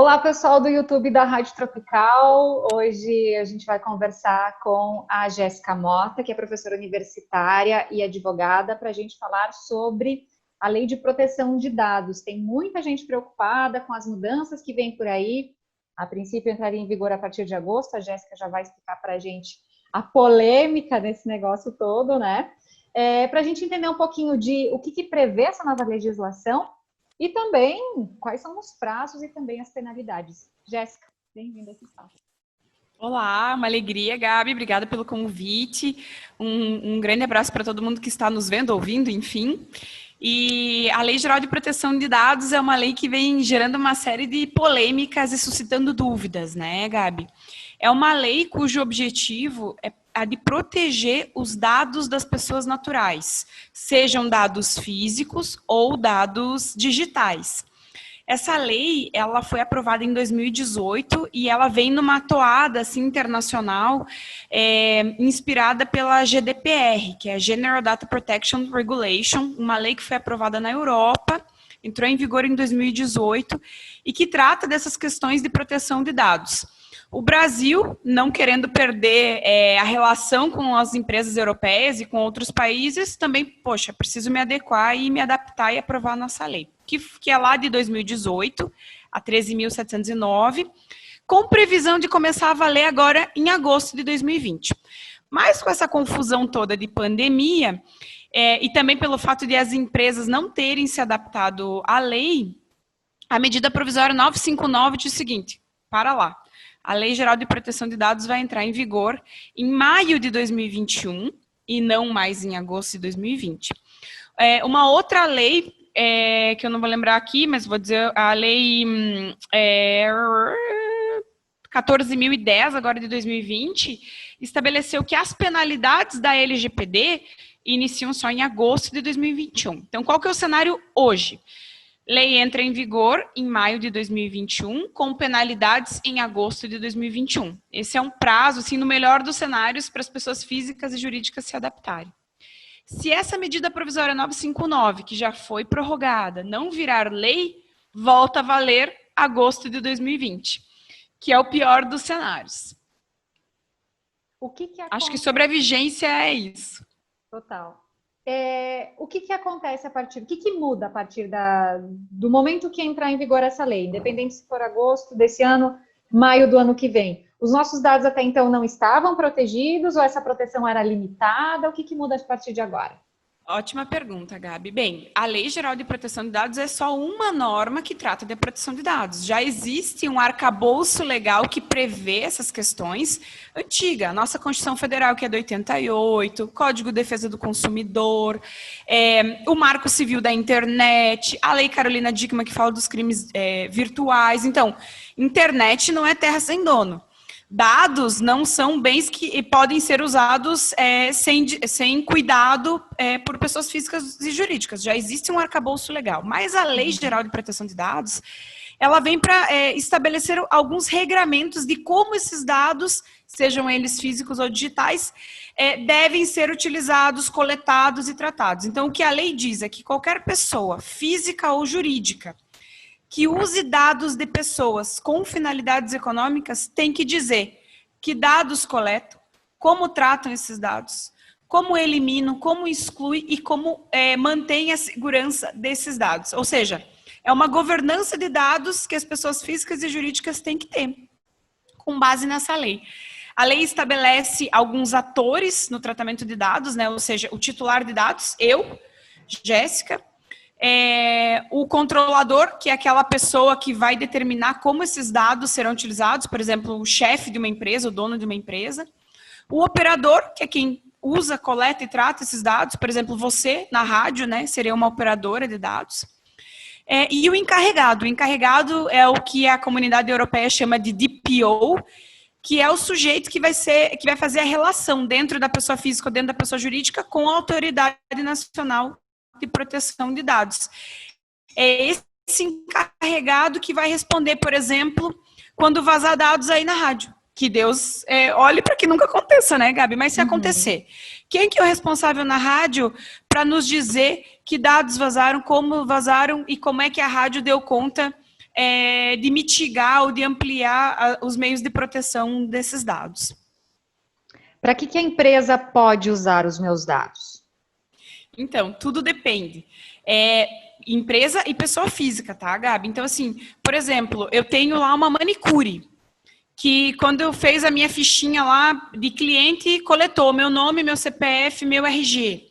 Olá, pessoal do YouTube da Rádio Tropical. Hoje a gente vai conversar com a Jéssica Mota, que é professora universitária e advogada, para a gente falar sobre a Lei de Proteção de Dados. Tem muita gente preocupada com as mudanças que vêm por aí. A princípio entraria em vigor a partir de agosto. A Jéssica já vai explicar para a gente a polêmica desse negócio todo, né? Para a gente entender um pouquinho de o que prevê essa nova legislação. E também, quais são os prazos e também as penalidades. Jéssica, bem-vinda a esse espaço. Olá, uma alegria, Gabi, obrigada pelo convite. Um grande abraço para todo mundo que está nos vendo, ouvindo, enfim. E a Lei Geral de Proteção de Dados é uma lei que vem gerando uma série de polêmicas e suscitando dúvidas, né, Gabi? É uma lei cujo objetivo é a de proteger os dados das pessoas naturais, sejam dados físicos ou dados digitais. Essa lei, ela foi aprovada em 2018 e ela vem numa toada assim, internacional, inspirada pela GDPR, que é a General Data Protection Regulation, uma lei que foi aprovada na Europa, entrou em vigor em 2018 e que trata dessas questões de proteção de dados. O Brasil, não querendo perder a relação com as empresas europeias e com outros países, também, poxa, preciso me adequar e me adaptar e aprovar a nossa lei, que é lá de 2018, a 13.709, com previsão de começar a valer agora em agosto de 2020. Mas com essa confusão toda de pandemia, e também pelo fato de as empresas não terem se adaptado à lei, a medida provisória 959 diz o seguinte, para lá. A Lei Geral de Proteção de Dados vai entrar em vigor em maio de 2021 e não mais em agosto de 2020. Uma outra lei, que eu não vou lembrar aqui, mas vou dizer a Lei 14.010, agora de 2020, estabeleceu que as penalidades da LGPD iniciam só em agosto de 2021. Então, qual que é o cenário hoje? Lei entra em vigor em maio de 2021, com penalidades em agosto de 2021. Esse é um prazo, assim, no melhor dos cenários, para as pessoas físicas e jurídicas se adaptarem. Se essa medida provisória 959, que já foi prorrogada, não virar lei, volta a valer agosto de 2020, que é o pior dos cenários. Acho que sobre a vigência é isso. Total. O que acontece a partir, o que muda a partir do momento que entrar em vigor essa lei, independente se for agosto desse ano, maio do ano que vem? Os nossos dados até então não estavam protegidos ou essa proteção era limitada? O que muda a partir de agora? Ótima pergunta, Gabi. Bem, a Lei Geral de Proteção de Dados é só uma norma que trata de proteção de dados. Já existe um arcabouço legal que prevê essas questões antiga. A nossa Constituição Federal, que é de 88, Código de Defesa do Consumidor, o Marco Civil da Internet, a Lei Carolina Dickmann, que fala dos crimes virtuais. Então, internet não é terra sem dono. Dados não são bens que podem ser usados sem cuidado por pessoas físicas e jurídicas. Já existe um arcabouço legal. Mas a Lei Geral de Proteção de Dados, ela vem para estabelecer alguns regramentos de como esses dados, sejam eles físicos ou digitais, devem ser utilizados, coletados e tratados. Então, o que a lei diz é que qualquer pessoa, física ou jurídica, que use dados de pessoas com finalidades econômicas tem que dizer que dados coletam, como tratam esses dados, como eliminam, como excluem e como mantém a segurança desses dados. Ou seja, é uma governança de dados que as pessoas físicas e jurídicas têm que ter, com base nessa lei. A lei estabelece alguns atores no tratamento de dados, né? Ou seja, o titular de dados, eu, Jéssica, o controlador, que é aquela pessoa que vai determinar como esses dados serão utilizados, por exemplo, o chefe de uma empresa, o dono de uma empresa. O operador, que é quem usa, coleta e trata esses dados, por exemplo, você na rádio, né, seria uma operadora de dados. E o encarregado é o que a comunidade europeia chama de DPO, que é o sujeito que vai fazer a relação dentro da pessoa física ou dentro da pessoa jurídica com a autoridade nacional de proteção de dados. É esse encarregado que vai responder, por exemplo, quando vazar dados aí na rádio. Que Deus olhe para que nunca aconteça, né, Gabi? Mas se acontecer, quem que é o responsável na rádio para nos dizer que dados vazaram, como vazaram e como é que a rádio deu conta de mitigar ou de ampliar os meios de proteção desses dados. Para que a empresa pode usar os meus dados? Então, tudo depende. Empresa e pessoa física, tá, Gabi? Então, assim, por exemplo, eu tenho lá uma manicure, que quando eu fiz a minha fichinha lá de cliente, coletou meu nome, meu CPF, meu RG.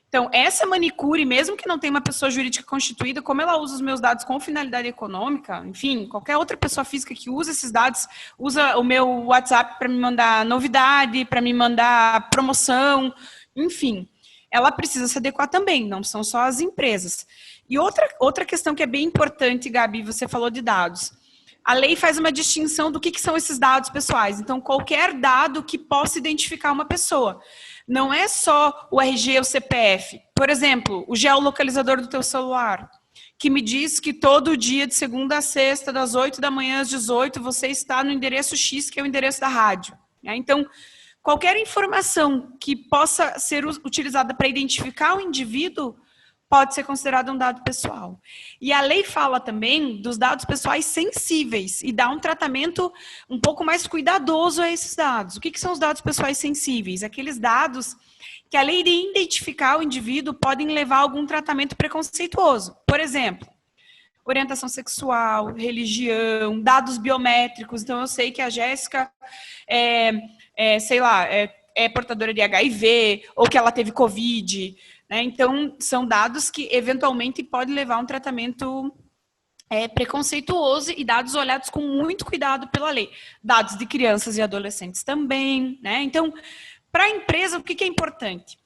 Então, essa manicure, mesmo que não tenha uma pessoa jurídica constituída, como ela usa os meus dados com finalidade econômica, enfim, qualquer outra pessoa física que usa esses dados, usa o meu WhatsApp para me mandar novidade, para me mandar promoção, enfim, ela precisa se adequar também, não são só as empresas. E outra questão que é bem importante, Gabi, você falou de dados. A lei faz uma distinção do que são esses dados pessoais. Então, qualquer dado que possa identificar uma pessoa. Não é só o RG ou o CPF. Por exemplo, o geolocalizador do teu celular, que me diz que todo dia, de segunda a sexta, das 8 da manhã às 18, você está no endereço X, que é o endereço da rádio. Então, qualquer informação que possa ser utilizada para identificar o indivíduo pode ser considerado um dado pessoal. E a lei fala também dos dados pessoais sensíveis e dá um tratamento um pouco mais cuidadoso a esses dados. O que são os dados pessoais sensíveis? Aqueles dados que, além de identificar o indivíduo, podem levar a algum tratamento preconceituoso. Por exemplo, orientação sexual, religião, dados biométricos. Então, eu sei que a Jéssica é portadora de HIV ou que ela teve Covid. Então, são dados que, eventualmente, podem levar a um tratamento preconceituoso e dados olhados com muito cuidado pela lei. Dados de crianças e adolescentes também. Então, para a empresa, o que é importante?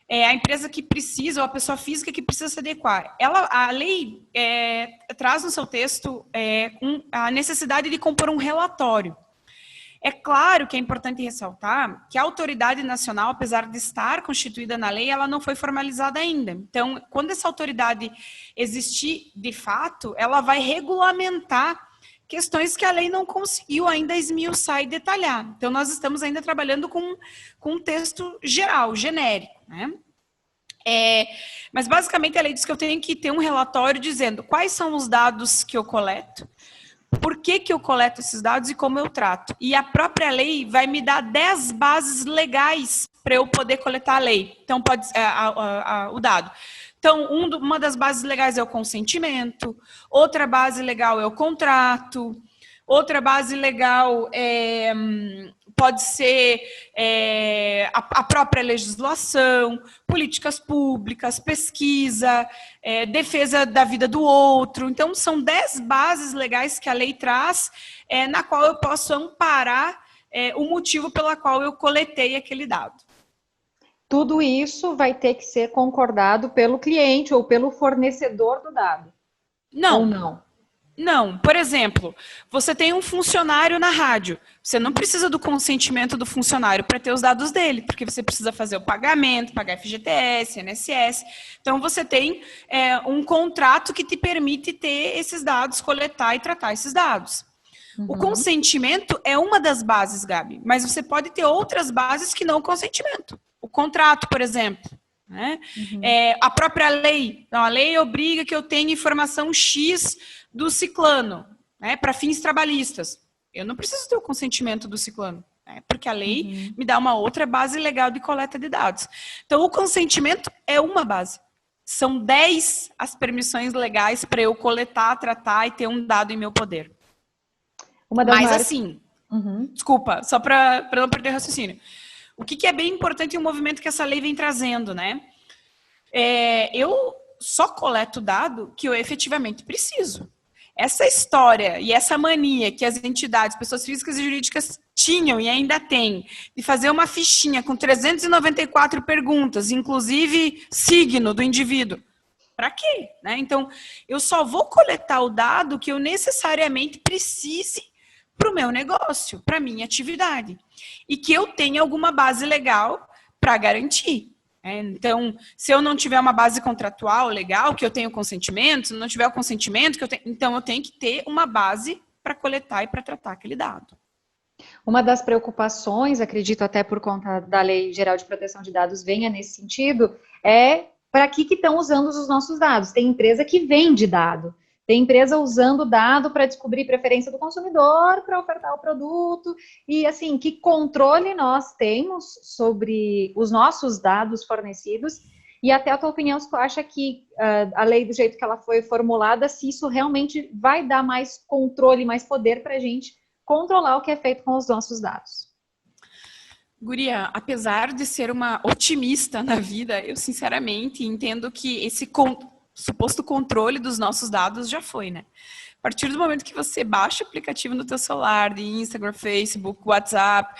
A empresa que precisa, ou a pessoa física que precisa se adequar. A lei traz no seu texto a necessidade de compor um relatório. É claro que é importante ressaltar que a autoridade nacional, apesar de estar constituída na lei, ela não foi formalizada ainda. Então, quando essa autoridade existir de fato, ela vai regulamentar questões que a lei não conseguiu ainda esmiuçar e detalhar. Então, nós estamos ainda trabalhando com um texto geral, genérico, mas, basicamente, a lei diz que eu tenho que ter um relatório dizendo quais são os dados que eu coleto, por que eu coleto esses dados e como eu trato. E a própria lei vai me dar 10 bases legais para eu poder coletar a lei. Então, o dado. Então, uma das bases legais é o consentimento, outra base legal é o contrato, outra base legal pode ser a própria legislação, políticas públicas, pesquisa, defesa da vida do outro. Então, são 10 bases legais que a lei traz, na qual eu posso amparar o motivo pela qual eu coletei aquele dado. Tudo isso vai ter que ser concordado pelo cliente ou pelo fornecedor do dado? Não. Ou não? Não, por exemplo, você tem um funcionário na rádio, você não precisa do consentimento do funcionário para ter os dados dele, porque você precisa fazer o pagamento, pagar FGTS, INSS. Então, você tem um contrato que te permite ter esses dados, coletar e tratar esses dados. O consentimento é uma das bases, Gabi, mas você pode ter outras bases que não o consentimento. O contrato, por exemplo. A própria lei. Então, a lei obriga que eu tenha informação X do ciclano, para fins trabalhistas. Eu não preciso ter o consentimento do ciclano, porque a lei me dá uma outra base legal de coleta de dados. Então, o consentimento é uma base. São 10 as permissões legais para eu coletar, tratar e ter um dado em meu poder. Assim, desculpa, só para não perder o raciocínio. O que é bem importante e um movimento que essa lei vem trazendo, eu só coleto dado que eu efetivamente preciso. Essa história e essa mania que as entidades, pessoas físicas e jurídicas tinham e ainda têm, de fazer uma fichinha com 394 perguntas, inclusive signo do indivíduo. Para quê? Então, eu só vou coletar o dado que eu necessariamente precise para o meu negócio, para a minha atividade. E que eu tenha alguma base legal para garantir. Então, se eu não tiver uma base contratual legal, que eu tenho consentimento, se não tiver o consentimento, então eu tenho que ter uma base para coletar e para tratar aquele dado. Uma das preocupações, acredito até por conta da Lei Geral de Proteção de Dados venha nesse sentido, para que estão usando os nossos dados. Tem empresa que vende dado. Tem empresa usando dado para descobrir preferência do consumidor, para ofertar o produto. E, assim, que controle nós temos sobre os nossos dados fornecidos? E até a tua opinião, se tu acha que a lei, do jeito que ela foi formulada, se isso realmente vai dar mais controle, mais poder para a gente controlar o que é feito com os nossos dados. Guria, apesar de ser uma otimista na vida, eu sinceramente entendo que esse suposto controle dos nossos dados já foi, né? A partir do momento que você baixa o aplicativo no teu celular, de Instagram, Facebook, WhatsApp,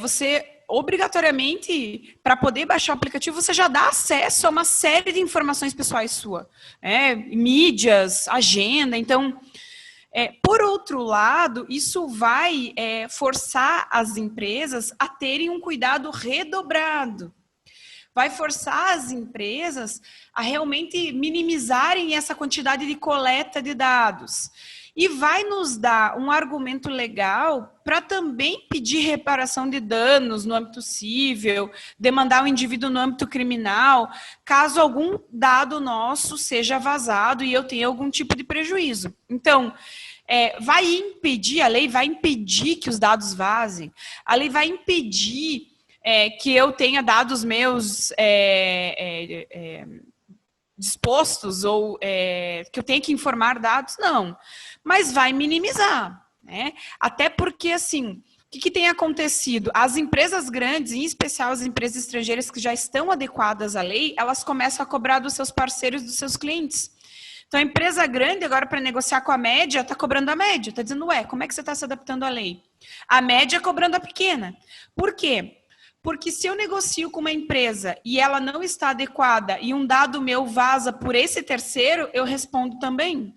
você obrigatoriamente, para poder baixar o aplicativo, você já dá acesso a uma série de informações pessoais sua, mídias, agenda. Então, por outro lado, isso vai forçar as empresas a terem um cuidado redobrado. Vai forçar as empresas a realmente minimizarem essa quantidade de coleta de dados. E vai nos dar um argumento legal para também pedir reparação de danos no âmbito civil, demandar o indivíduo no âmbito criminal, caso algum dado nosso seja vazado e eu tenha algum tipo de prejuízo. Então, a lei vai impedir que os dados vazem, a lei vai impedir que eu tenha dados meus dispostos ou que eu tenha que informar dados, não. Mas vai minimizar, né? Até porque, assim, o que tem acontecido? As empresas grandes, em especial as empresas estrangeiras que já estão adequadas à lei, elas começam a cobrar dos seus parceiros, dos seus clientes. Então, a empresa grande, agora, para negociar com a média, está cobrando a média. Está dizendo, como é que você está se adaptando à lei? A média cobrando a pequena. Por quê? Porque se eu negocio com uma empresa e ela não está adequada e um dado meu vaza por esse terceiro, eu respondo também.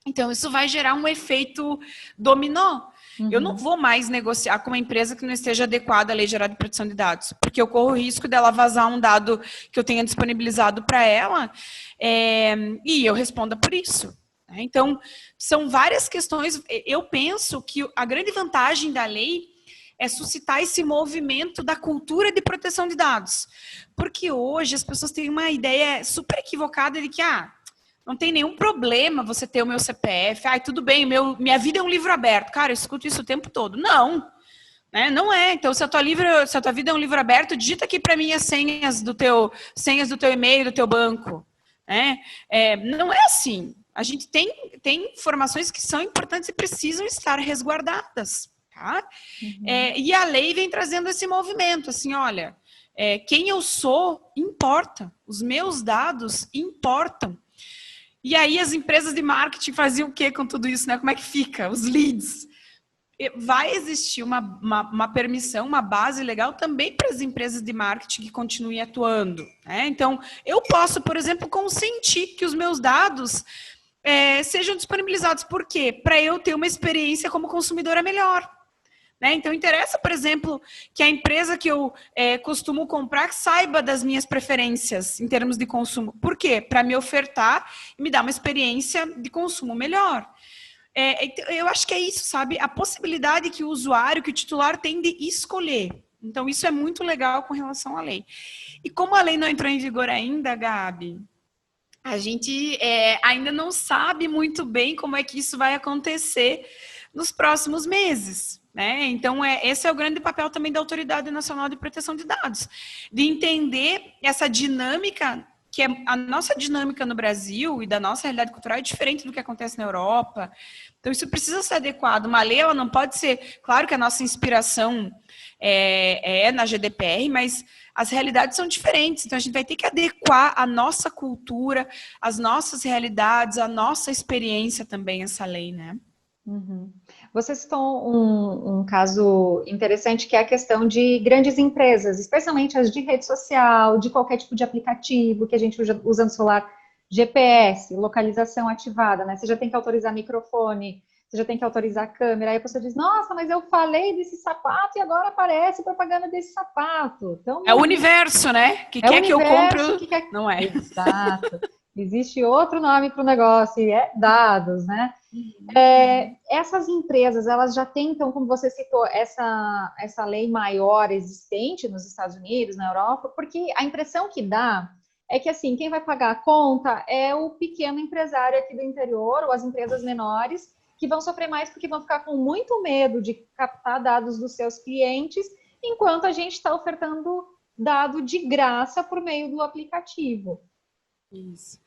Então, isso vai gerar um efeito dominó. Eu não vou mais negociar com uma empresa que não esteja adequada à Lei Geral de Proteção de Dados, porque eu corro o risco dela vazar um dado que eu tenha disponibilizado para ela e eu responda por isso. Então, são várias questões. Eu penso que a grande vantagem da lei é suscitar esse movimento da cultura de proteção de dados. Porque hoje as pessoas têm uma ideia super equivocada de que, não tem nenhum problema você ter o meu CPF, tudo bem, minha vida é um livro aberto. Cara, eu escuto isso o tempo todo. Não, né? Não é. Então, se a tua vida é um livro aberto, digita aqui para mim as senhas do teu e-mail, do teu banco. Não é assim. A gente tem informações que são importantes e precisam estar resguardadas. Tá? E a lei vem trazendo esse movimento, assim, olha, quem eu sou importa, os meus dados importam. E aí as empresas de marketing faziam o que com tudo isso, né? Como é que fica? Os leads. Vai existir uma permissão, uma base legal também para as empresas de marketing que continuem atuando. Né? Então, eu posso, por exemplo, consentir que os meus dados sejam disponibilizados. Por quê? Para eu ter uma experiência como consumidora melhor. Né? Então, interessa, por exemplo, que a empresa que eu costumo comprar saiba das minhas preferências em termos de consumo. Por quê? Para me ofertar e me dar uma experiência de consumo melhor. Eu acho que é isso, sabe? A possibilidade que o usuário, que o titular tem de escolher. Então, isso é muito legal com relação à lei. E como a lei não entrou em vigor ainda, Gabi, a gente ainda não sabe muito bem como é que isso vai acontecer nos próximos meses. Né? Então, esse é o grande papel também da Autoridade Nacional de Proteção de Dados, de entender essa dinâmica, que a nossa dinâmica no Brasil e da nossa realidade cultural é diferente do que acontece na Europa. Então, isso precisa ser adequado. Uma lei, ela não pode ser... Claro que a nossa inspiração é na GDPR, mas as realidades são diferentes. Então, a gente vai ter que adequar a nossa cultura, as nossas realidades, a nossa experiência também, essa lei, né? Você citou um caso interessante, que é a questão de grandes empresas, especialmente as de rede social, de qualquer tipo de aplicativo que a gente usa no celular, GPS, localização ativada, né? Você já tem que autorizar microfone, você já tem que autorizar a câmera, aí a pessoa diz, nossa, mas eu falei desse sapato e agora aparece propaganda desse sapato. Então, é o universo, né? Que quer que eu compre, não é. Exato. Existe outro nome para o negócio, e é dados, né? Essas empresas, elas já têm, então, como você citou, essa lei maior existente nos Estados Unidos, na Europa, porque a impressão que dá é que, assim, quem vai pagar a conta é o pequeno empresário aqui do interior, ou as empresas menores, que vão sofrer mais porque vão ficar com muito medo de captar dados dos seus clientes, enquanto a gente está ofertando dado de graça por meio do aplicativo. Isso.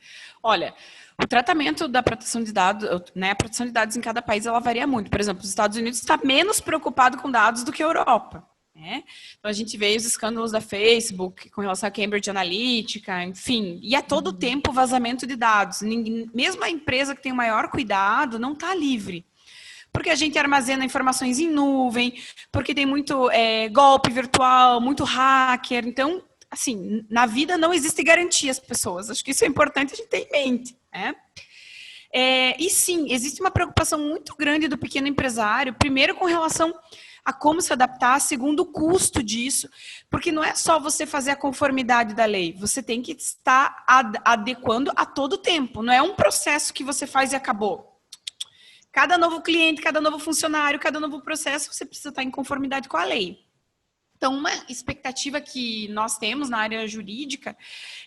Olha, o tratamento da proteção de dados, né, a proteção de dados em cada país, ela varia muito. Por exemplo, os Estados Unidos está menos preocupado com dados do que a Europa. Né? Então, a gente vê os escândalos da Facebook com relação a Cambridge Analytica, enfim, e a todo tempo vazamento de dados. Mesmo a empresa que tem o maior cuidado não está livre. Porque a gente armazena informações em nuvem, porque tem muito golpe virtual, muito hacker. Então, assim, na vida não existe garantia às pessoas. Acho que isso é importante a gente ter em mente. Né? E sim, existe uma preocupação muito grande do pequeno empresário, primeiro com relação a como se adaptar, segundo o custo disso, porque não é só você fazer a conformidade da lei, você tem que estar adequando a todo tempo, não é um processo que você faz e acabou. Cada novo cliente, cada novo funcionário, cada novo processo, você precisa estar em conformidade com a lei. Então, uma expectativa que nós temos na área jurídica,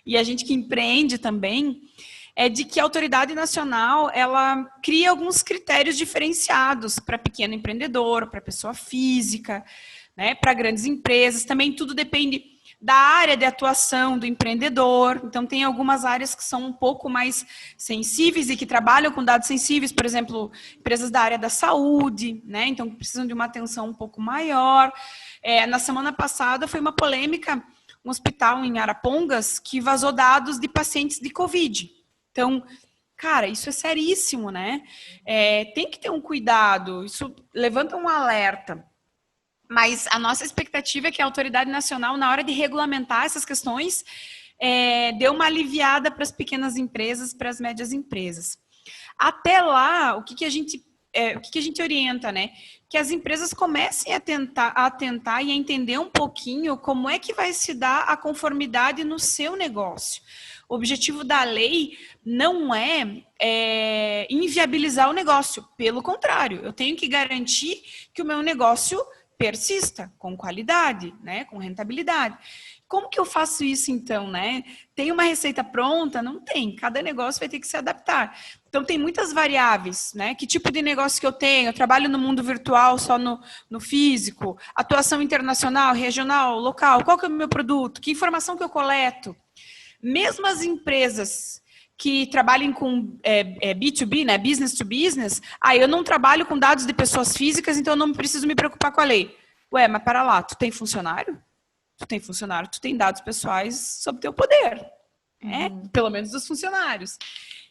e a gente que empreende também, é de que a autoridade nacional, ela cria alguns critérios diferenciados para pequeno empreendedor, para pessoa física, né, para grandes empresas. Também tudo depende da área de atuação do empreendedor. Então, tem algumas áreas que são um pouco mais sensíveis e que trabalham com dados sensíveis, por exemplo, empresas da área da saúde, né, então precisam de uma atenção um pouco maior. Na semana passada foi uma polêmica, um hospital em Arapongas que vazou dados de pacientes de Covid. Então, cara, isso é seríssimo, né? Tem que ter um cuidado, isso levanta um alerta. Mas a nossa expectativa é que a autoridade nacional, na hora de regulamentar essas questões, dê uma aliviada para as pequenas empresas, para as médias empresas. Até lá, o que a gente orienta, né? Que as empresas comecem a tentar e a entender um pouquinho como é que vai se dar a conformidade no seu negócio. O objetivo da lei não é inviabilizar o negócio. Pelo contrário, eu tenho que garantir que o meu negócio persista com qualidade, né, com rentabilidade. Como que eu faço isso, então, né? Tem uma receita pronta? Não tem. Cada negócio vai ter que se adaptar. Então, tem muitas variáveis, né? Que tipo de negócio que eu tenho? Eu trabalho no mundo virtual, só no físico? Atuação internacional, regional, local? Qual que é o meu produto? Que informação que eu coleto? Mesmo as empresas que trabalhem com B2B, né, business to business, eu não trabalho com dados de pessoas físicas, então eu não preciso me preocupar com a lei. Ué, mas para lá, tu tem funcionário? Tu tem funcionário, tu tem dados pessoais sob teu poder. Pelo menos dos funcionários.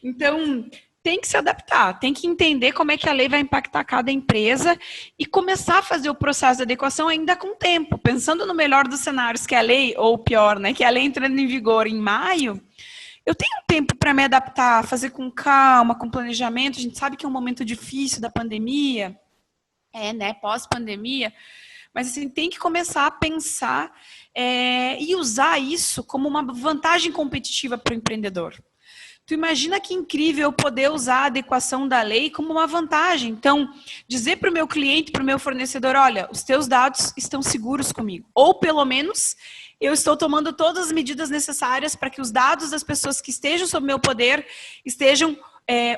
Então, tem que se adaptar, tem que entender como é que a lei vai impactar cada empresa e começar a fazer o processo de adequação ainda com tempo, pensando no melhor dos cenários, que a lei, ou pior, né, que a lei entrando em vigor em maio, eu tenho tempo para me adaptar, fazer com calma, com planejamento. A gente sabe que é um momento difícil da pandemia, né, pós-pandemia, mas assim, tem que começar a pensar e usar isso como uma vantagem competitiva para o empreendedor. Tu imagina que incrível poder usar a adequação da lei como uma vantagem. Então, dizer para o meu cliente, para o meu fornecedor, olha, os teus dados estão seguros comigo. Ou, pelo menos, eu estou tomando todas as medidas necessárias para que os dados das pessoas que estejam sob meu poder estejam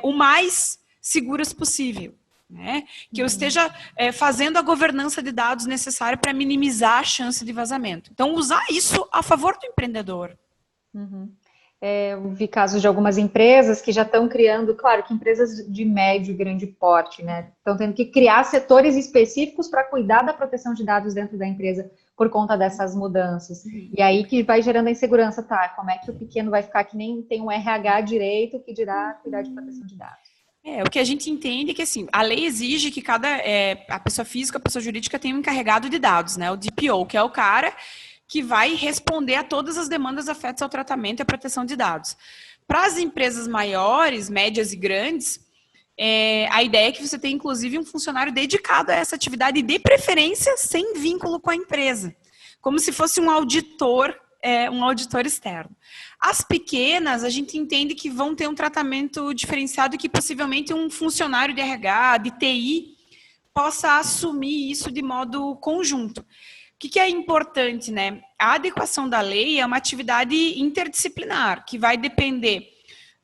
o mais seguros possível. Né? Que eu esteja fazendo a governança de dados necessária para minimizar a chance de vazamento. Então, usar isso a favor do empreendedor. Eu vi casos de algumas empresas que já estão criando, claro que empresas de médio e grande porte, né? Estão tendo que criar setores específicos para cuidar da proteção de dados dentro da empresa por conta dessas mudanças. E aí que vai gerando a insegurança, tá? Como é que o pequeno vai ficar que nem tem um RH direito que dirá cuidar de proteção de dados? O que a gente entende é que assim, a lei exige que a pessoa física, a pessoa jurídica tenha um encarregado de dados, né? O DPO, que é o cara que vai responder a todas as demandas afetas ao tratamento e à proteção de dados. Para as empresas maiores, médias e grandes, a ideia é que você tenha, inclusive, um funcionário dedicado a essa atividade, de preferência sem vínculo com a empresa, como se fosse um auditor externo. As pequenas, a gente entende que vão ter um tratamento diferenciado e que possivelmente um funcionário de RH, de TI, possa assumir isso de modo conjunto. O que é importante, né? a adequação da lei é uma atividade interdisciplinar, que vai depender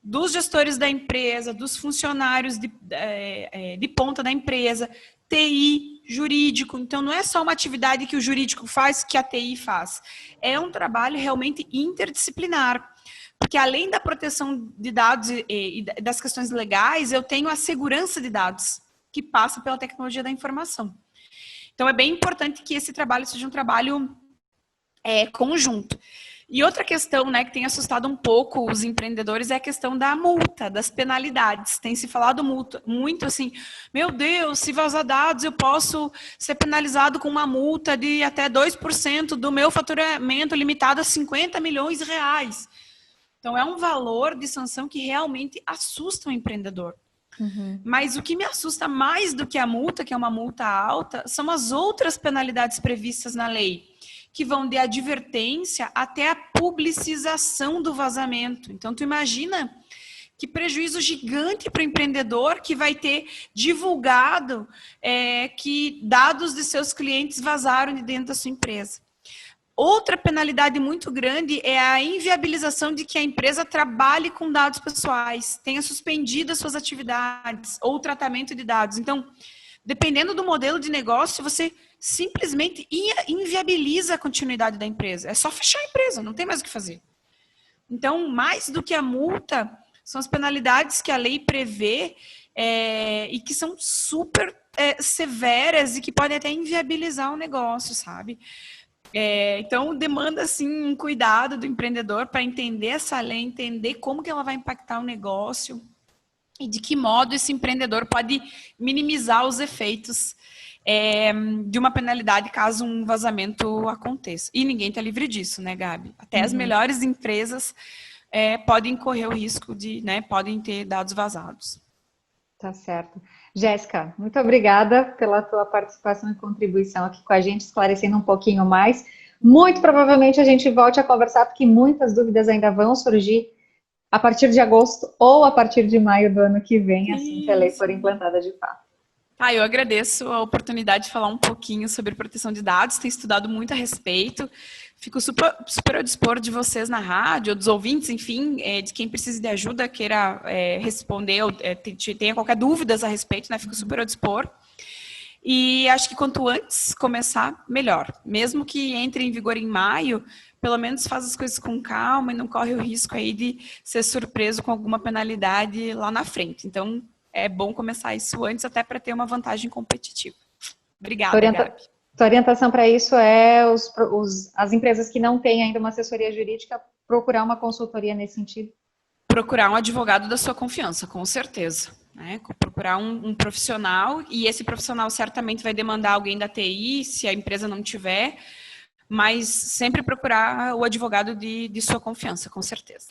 dos gestores da empresa, dos funcionários de ponta da empresa, TI, jurídico. Então, não é só uma atividade que o jurídico faz, que a TI faz. É um trabalho realmente interdisciplinar. Porque, além da proteção de dados e das questões legais, eu tenho a segurança de dados, que passa pela tecnologia da informação. Então, é bem importante que esse trabalho seja um trabalho conjunto. E outra questão, né, que tem assustado um pouco os empreendedores é a questão da multa, das penalidades. Tem se falado muito assim, meu Deus, se vazar dados eu posso ser penalizado com uma multa de até 2% do meu faturamento, limitado a 50 milhões de reais. Então, é um valor de sanção que realmente assusta o empreendedor. Uhum. Mas o que me assusta mais do que a multa, que é uma multa alta, são as outras penalidades previstas na lei, que vão de advertência até a publicização do vazamento. Então, tu imagina que prejuízo gigante para o empreendedor que vai ter divulgado que dados de seus clientes vazaram de dentro da sua empresa. Outra penalidade muito grande é a inviabilização de que a empresa trabalhe com dados pessoais, tenha suspendido as suas atividades ou o tratamento de dados. Então, dependendo do modelo de negócio, você simplesmente inviabiliza a continuidade da empresa. É só fechar a empresa, não tem mais o que fazer. Então, mais do que a multa, são as penalidades que a lei prevê e que são super severas e que podem até inviabilizar o negócio, sabe? Então, demanda, assim, um cuidado do empreendedor para entender essa lei, entender como que ela vai impactar o negócio e de que modo esse empreendedor pode minimizar os efeitos de uma penalidade caso um vazamento aconteça. E ninguém está livre disso, né, Gabi? Até as melhores empresas podem correr o risco de, né, podem ter dados vazados. Tá certo. Jéssica, muito obrigada pela tua participação e contribuição aqui com a gente, esclarecendo um pouquinho mais. Muito provavelmente a gente volte a conversar, porque muitas dúvidas ainda vão surgir a partir de agosto ou a partir de maio do ano que vem, assim que a lei for implantada de fato. Eu agradeço a oportunidade de falar um pouquinho sobre proteção de dados, tenho estudado muito a respeito, fico super ao dispor de vocês na rádio, ou dos ouvintes, enfim, de quem precise de ajuda, queira responder, ou tenha qualquer dúvida a respeito, né, fico super ao dispor. E acho que quanto antes começar, melhor. Mesmo que entre em vigor em maio, pelo menos faz as coisas com calma e não corre o risco aí de ser surpreso com alguma penalidade lá na frente. Então, é bom começar isso antes, até para ter uma vantagem competitiva. Obrigada, Gabi. Sua orientação para isso é as empresas que não têm ainda uma assessoria jurídica procurar uma consultoria nesse sentido? Procurar um advogado da sua confiança, com certeza. Né? Procurar um profissional, e esse profissional certamente vai demandar alguém da TI, se a empresa não tiver, mas sempre procurar o advogado de sua confiança, com certeza.